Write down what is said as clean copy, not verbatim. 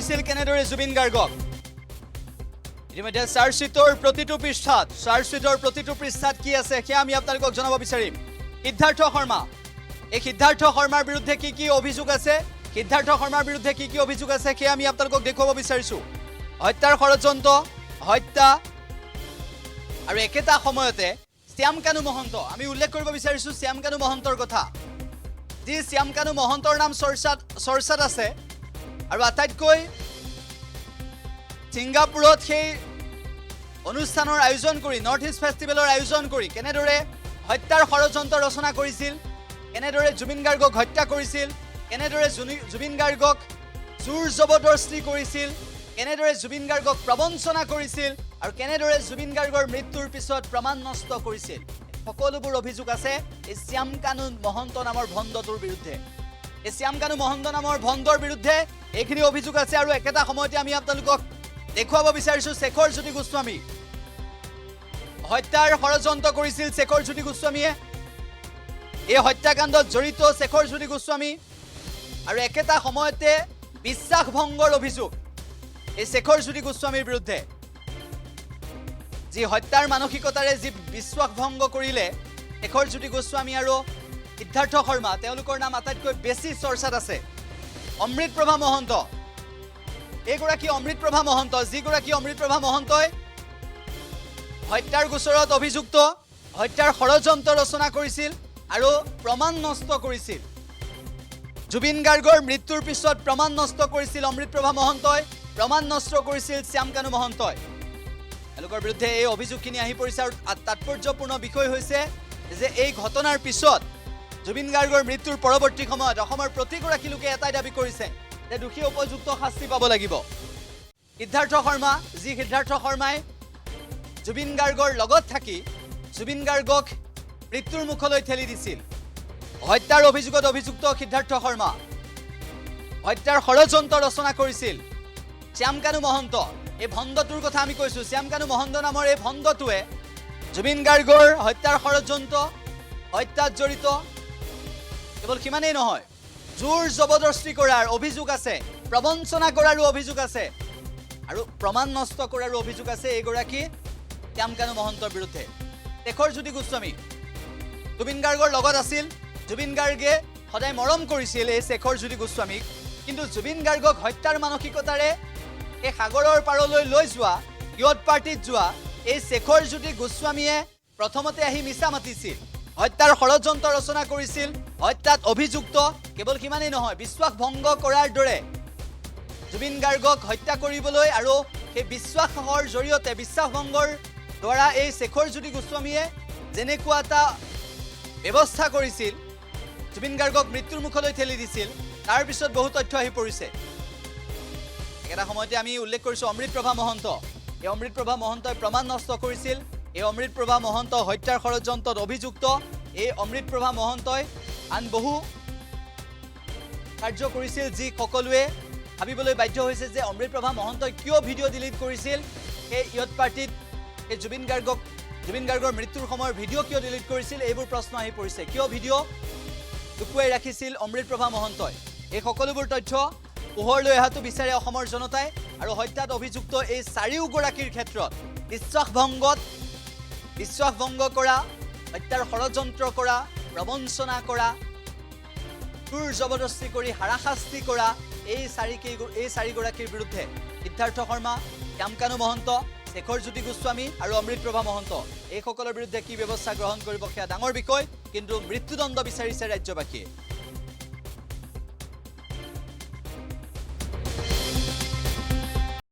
কৰিছিল কেনেদৰে জুবিন গাৰ্গক ইতিমধ্যে চাৰ্জশ্বিটৰ প্ৰতিটো পৃষ্ঠাত কি আছে সেয়া আমি আপোনালোকক জনাব বিচাৰিম সিদ্ধাৰ্থ শৰ্মা এই সিদ্ধাৰ্থ শৰ্মাৰ বিৰুদ্ধে কি অভিযোগ আছে সেয়া আমি আপোনালোকক দেখুৱাব বিচাৰিছো হত্যাৰ ষড়যন্ত্ৰ হত্যা আৰু একেটা সময়তে শ্যাম কানু মহন্ত আমি উল্লেখ কৰিব বিচাৰিছো শ্যাম কানু মহন্তৰ কথা যি শ্যাম কানু মহন্তৰ নাম চৰ্চাত আছে আৰু আটাইতকৈ ছিংগাপুৰত সেই অনুষ্ঠানৰ আয়োজন কৰি নৰ্থ ইষ্ট ফেষ্টিভেলৰ আয়োজন কৰি কেনেদৰে হত্যাৰ ষড়যন্ত্ৰ ৰচনা কৰিছিল কেনেদৰে জুবিন গাৰ্গক হত্যা কৰিছিল কেনেদৰে জুবিন গাৰ্গক জোৰ জবৰদস্তি কৰিছিল কেনেদৰে জুবিন গাৰ্গক প্ৰবঞ্চনা কৰিছিল আৰু কেনেদৰে জুবিন গাৰ্গৰ মৃত্যুৰ পিছত প্ৰমাণ নষ্ট কৰিছিল সকলোবোৰ অভিযোগ আছে এই শ্যাম কানু মহন্ত নামৰ ভণ্ডটোৰ বিৰুদ্ধে এই শ্যাম কানু মহন্ত নামৰ ভণ্ডৰ বিৰুদ্ধে এইখিনি অভিযোগ আছে আৰু একেটা সময়তে আমি আপোনালোকক দেখুৱাব বিচাৰিছো শেখৰ জ্যোতি গোস্বামী হত্যাৰ ষড়যন্ত্ৰ কৰিছিল শেখৰ জ্যোতি গোস্বামীয়ে এই হত্যাকাণ্ডত জড়িত শেখৰ জ্যোতি গোস্বামী আৰু একেটা সময়তে বিশ্বাস ভংগৰ অভিযোগ এই শেখৰ জ্যোতি গোস্বামীৰ বিৰুদ্ধে যি হত্যাৰ মানসিকতাৰে যি বিশ্বাস ভংগ কৰিলে শেখৰ জ্যোতি গোস্বামী আৰু সিদ্ধাৰ্থ শৰ্মা তেওঁলোকৰ নাম আটাইতকৈ বেছি চৰ্চাত আছে অমৃতপ্ৰভা মহন্ত এইগৰাকী অমৃতপ্ৰভা মহন্ত যিগৰাকী অমৃতপ্ৰভা মহন্তই হত্যাৰ গোচৰত অভিযুক্ত হত্যাৰ ষড়যন্ত্ৰ ৰচনা কৰিছিল আৰু প্ৰমাণ নষ্ট কৰিছিল জুবিন গাৰ্গৰ মৃত্যুৰ পিছত প্ৰমাণ নষ্ট কৰিছিল অমৃতপ্ৰভা মহন্তই প্ৰমাণ নষ্ট কৰিছিল শ্যাম কানু মহন্তই তেওঁলোকৰ বিৰুদ্ধে এই অভিযোগখিনি আহি পৰিছে আৰু তাৎপৰ্যপূৰ্ণ বিষয় হৈছে যে এই ঘটনাৰ পিছত জুবিন গাৰ্গৰ মৃত্যুৰ পৰৱৰ্তী সময়ত অসমৰ প্ৰতিগৰাকী লোকে এটাই দাবী কৰিছে যে দোষী উপযুক্ত শাস্তি পাব লাগিব সিদ্ধাৰ্থ শৰ্মাই জুবিন গাৰ্গৰ লগত থাকি জুবিন গাৰ্গক মৃত্যুৰ মুখলৈ ঠেলি দিছিল হত্যাৰ অভিযোগত অভিযুক্ত সিদ্ধাৰ্থ শৰ্মা হত্যাৰ ষড়যন্ত্ৰ ৰচনা কৰিছিল শ্যাম কানু মহন্ত এই ভণ্ডটোৰ কথা আমি কৈছো শ্যাম কানু মহন্ত নামৰ এই ভণ্ডটোৱে জুবিন গাৰ্গৰ হত্যাৰ ষড়যন্ত্ৰ হত্যাত জড়িত কেৱল সিমানেই নহয় জোৰ জবৰদস্তি কৰাৰ অভিযোগ আছে প্ৰবঞ্চনা কৰাৰো অভিযোগ আছে আৰু প্ৰমাণ নষ্ট কৰাৰো অভিযোগ আছে এইগৰাকী শ্যাম কানু মহন্তৰ বিৰুদ্ধে শেখৰ জ্যোতি গোস্বামী জুবিন গাৰ্গৰ লগত আছিল জুবিন গাৰ্গে সদায় মৰম কৰিছিল এই শেখৰ জ্যোতি গোস্বামীক কিন্তু জুবিন গাৰ্গক হত্যাৰ মানসিকতাৰে এই সাগৰৰ পাৰলৈ লৈ যোৱা ইয়ত পাৰ্টিত যোৱা এই শেখৰ জ্যোতি গোস্বামীয়ে প্ৰথমতে আহি মিছা মাতিছিল হত্যাৰ ষড়যন্ত্ৰ ৰচনা কৰিছিল হত্যাত অভিযুক্ত কেৱল সিমানেই নহয় বিশ্বাস ভংগ কৰাৰ দৰে জুবিন গাৰ্গক হত্যা কৰিবলৈ আৰু সেই বিশ্বাসৰ জৰিয়তে বিশ্বাস ভংগৰ দ্বাৰা এই শেখৰ জ্যোতি গোস্বামীয়ে যেনেকুৱা এটা ব্যৱস্থা কৰিছিল জুবিন গাৰ্গক মৃত্যুৰ মুখলৈ ঠেলি দিছিল তাৰ পিছত বহু তথ্য আহি পৰিছে একেটা সময়তে আমি উল্লেখ কৰিছো অমৃতপ্ৰভা মহন্ত এই অমৃতপ্ৰভা মহন্তই প্ৰমাণ নষ্ট কৰিছিল এই অমৃতপ্ৰভা মহন্ত হত্যাৰ ষড়যন্ত্ৰত অভিযুক্ত এই অমৃতপ্ৰভা মহন্তই আন বহু কাৰ্য কৰিছিল যি সকলোৱে ভাবিবলৈ বাধ্য হৈছে যে অমৃতপ্ৰভা মহন্তই কিয় ভিডিঅ' ডিলিট কৰিছিল এই ইয়ত পাৰ্টিত এই জুবিন গাৰ্গৰ মৃত্যুৰ সময়ৰ ভিডিঅ' কিয় ডিলিট কৰিছিল এইবোৰ প্ৰশ্ন আহি পৰিছে কিয় ভিডিঅ' লুকুৱাই ৰাখিছিল অমৃতপ্ৰভা মহন্তই এই সকলোবোৰ তথ্য পোহৰলৈ অহাটো বিচাৰে অসমৰ জনতাই আৰু হত্যাত অভিযুক্ত এই চাৰিওগৰাকীৰ ক্ষেত্ৰত বিশ্বাস ভংগ কৰা হত্যাৰ ষড়যন্ত্ৰ কৰা প্ৰবঞ্চনা কৰা জোৰ জবৰদস্তি কৰি হাৰাশাস্তি কৰা এই চাৰিগৰাকীৰ বিৰুদ্ধে সিদ্ধাৰ্থ শৰ্মা শ্যাম কানু মহন্ত শেখৰ জ্যোতি গোস্বামী আৰু অমৃতপ্ৰভা মহন্ত এইসকলৰ বিৰুদ্ধে কি ব্যৱস্থা গ্ৰহণ কৰিব সেয়া ডাঙৰ বিষয় কিন্তু মৃত্যুদণ্ড বিচাৰিছে ৰাজ্যবাসীয়ে